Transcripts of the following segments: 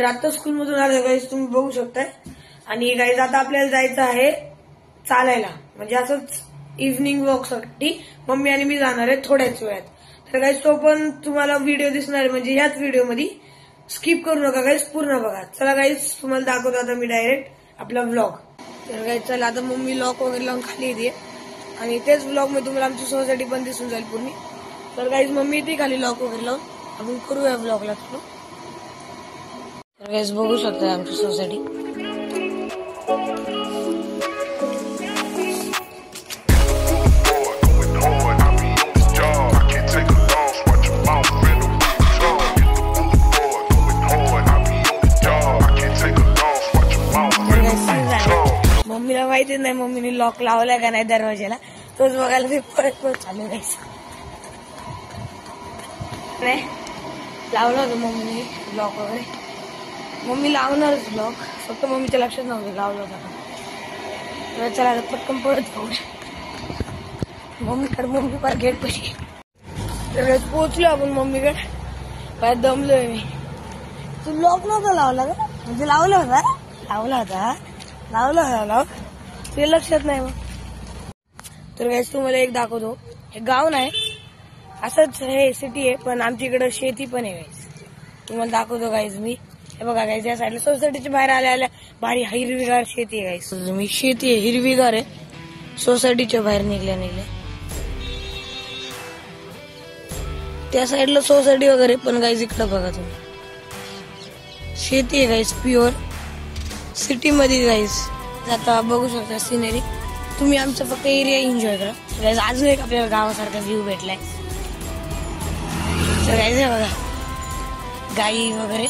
आता स्कूलमधून आलं गाईज, तुम्ही बघू शकताय. आणि गाईज आता आपल्याला जायचं आहे चालायला, म्हणजे असंच इव्हनिंग वॉकसाठी मम्मी आणि मी जाणार आहे थोड्याच वेळात. तर गाईज तो पण तुम्हाला व्हिडिओ दिसणार आहे, म्हणजे ह्याच व्हिडिओमध्ये स्किप करू नका गाईज, पूर्ण बघा. चला गाईज तुम्हाला दाखवतो आता मी डायरेक्ट आपला व्लॉग. तर गाईज चला आता मम्मी लॉक वगैरे लावून खाली येते आणि तेच व्लॉग मध्ये तुम्हाला आमची सोसायटी पण दिसून जाईल पूर्ण. तर गाईज मम्मी येते खाली लॉक वगैरे लावून, आपण करूया व्लॉगला थोडं. तर गाईज बघू शकता आमची सोसायटी. मम्मीला माहितीच नाही मम्मीने लॉक लावलाय का नाही दरवाजाला, तोच बघायला मी परत चालू जायचं. नाही लावलं होतं मम्मीने लॉक वगैरे, मम्मी लावणारच लॉक, फक्त मम्मीच्या लक्षात नव्हतं लावलं होतं. चला पटकन पळत जाऊ मम्मीकडे. मम्मी पर गेट पशी पोहोचलो आपण मम्मीकडे. काय दमलोय मी. तू लॉक नव्हता लावला का? म्हणजे लावला होता ते लक्षात नाही मग. तर गाईस तुम्हाला एक दाखवतो, हे गाव नाही असंच हे सिटी आहे, पण आमच्या इकडं शेती पण आहे गाईस. तुम्हाला दाखवतो गाईस मी. हे बघा गाईस या साईडला सोसायटीच्या बाहेर आल्या भारी हिरवीगार शेती आहे गाईस. मी शेती आहे हिरवीगार आहे, सोसायटीच्या बाहेर निघल्या त्या साईडला सोसायटी वगैरे, पण गाईस इकडं बघा तुम्ही शेती आहे गाईस प्युअर सिटी मध्ये गाईस. आता बघू शकता सिनेरी तुम्ही. आमचा फक्त एरिया एन्जॉय करा गाईस. अजून एक आपल्याला गावासारखा व्ह्यू भेटलाय. तर गाईस हे बघा गाई वगैरे.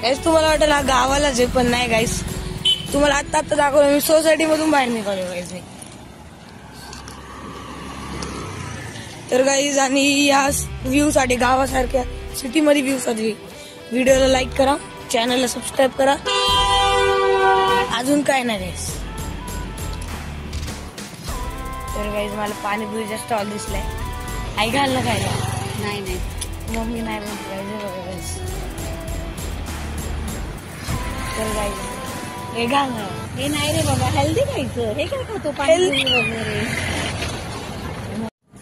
गाईस तुम्हाला वाटेल हा गावालाच आहे, पण नाही गाईस. तुम्हाला आता दाखवलं मी सोसायटी मधून बाहेर निघालो गाईस मी. तर गाईज आणि या व्ह्यू साठी गावासारख्या सिटी मध्ये व्ह्यू साठी व्हिडिओला लाईक करा, चॅनलला सबस्क्राईब करा. अजून काय नाही गाईज. तर गाईज मला पाणीपुरीचा स्टॉल दिसलाय. आई घाल ना खायला. नाही मम्मी नाही म्हणते गाईज. तर गाईज हे घाल ना. हे नाही रे बाबा हेल्दी खायचं. हे काय खातो पाणीपुरी वगैरे.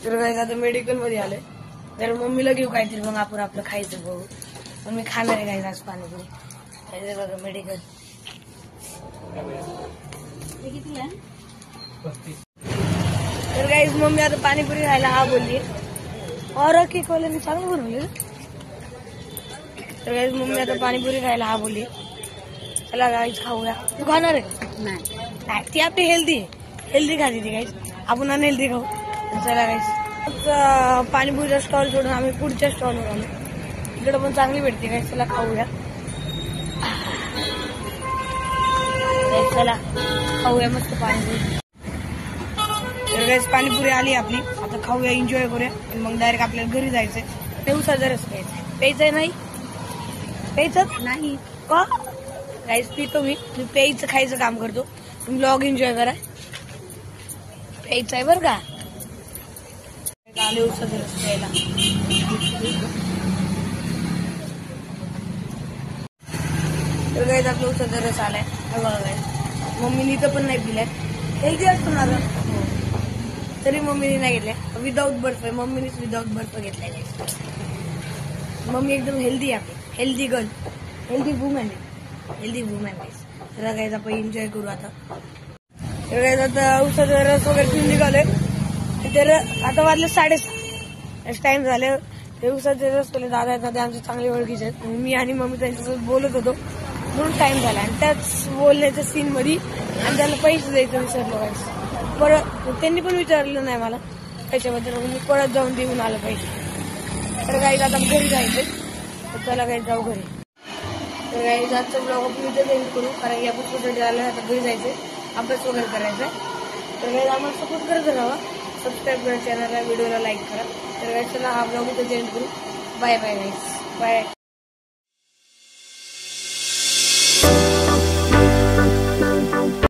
तर गाईज आता मेडिकल मध्ये आलोय, तर मम्मीला घेऊ काहीतरी मग आपण आपलं खायचं बघू. पण मी खाणार आहे गाईज आज पाणीपुरी. खायचं बघा मेडिकल. तर गाईज मम्मी आता पाणीपुरी खायला हा बोलली और केकवाल्याने चांगलं बनवली. तर गाईज मम्मी आता पाणीपुरी खायला हा बोलली. चला गाईज खाऊया. तू खाणार आहे का? नाही ती आपली हेल्दी खाते ती गाईज, आपण अनहेल्दी खाऊ. चला गाईस पाणीपुरीचा स्टॉल सोडून आम्ही पुढच्या स्टॉलवर आलो. इकडे पण चांगली भेटते गाईस. चला खाऊया. चला खाऊया मस्त पाणीपुरी. तर गाईस पाणीपुरी आली आपली, आता खाऊया एन्जॉय करूया आणि मग डायरेक्ट आपल्याला घरी जायचंय. दिवसाचा रस प्यायचंय नाही प्यायचं नाही का गाईस. पितो मी प्यायचं खायचं काम करतो. तुम्ही व्लॉग एन्जॉय करा. प्यायचं आहे बरं का. आले उसाचा रस प्यायला. तर गाईस आपला उसाचा रस आलाय बघा गाईस. मम्मीने इथं पण नाही पिलाय. हेल्दी असतो ना तरी मम्मीने नाही घेतलाय विदाऊट बर्फ आहे. मम्मीनेच विदाऊट बर्फ घेतलाय गाईस. मम्मी एकदम हेल्दी आहे, हेल्दी गर्ल, हेल्दी वुमन गाईस. तर गाईस आपण एन्जॉय करू आता. तर गाईस आता उसाचा रस वगैरे पिऊन निघालोय. तर आता वाजले 6:30 टाइम झाले. ते उसाचे रस पहिले दादा येतात, आमचे चांगले ओळखीचे आहेत. मी आणि मम्मी त्यांच्यासोबत बोलत होतो म्हणून टाइम झाला. आणि त्याच बोलण्याच्या सीन मध्ये आणि त्याला पैसे द्यायचं विसरलो गाईस. परत त्यांनी पण विचारलं नाही मला त्याच्याबद्दल, मी परत जाऊन देऊन आलं पैसे. तर गाईस आता घरी जायचंय. तर चला गाईस जाऊ घरी. तर गाईस आजचा ब्लॉग आपण इथे एंड करू, कारण या पुस्तकासाठी आलं. आता घरी जायचंय, अभ्यास वगैरे करायचा. तर गाईस आम्हाला सपोर्ट करत राहा, सबस्क्राईब करा चॅनलला, व्हिडिओला लाईक करा. तर गाईस चला हा ब्लॉग इथे एंड करू. बाय बाय गाईस, बाय.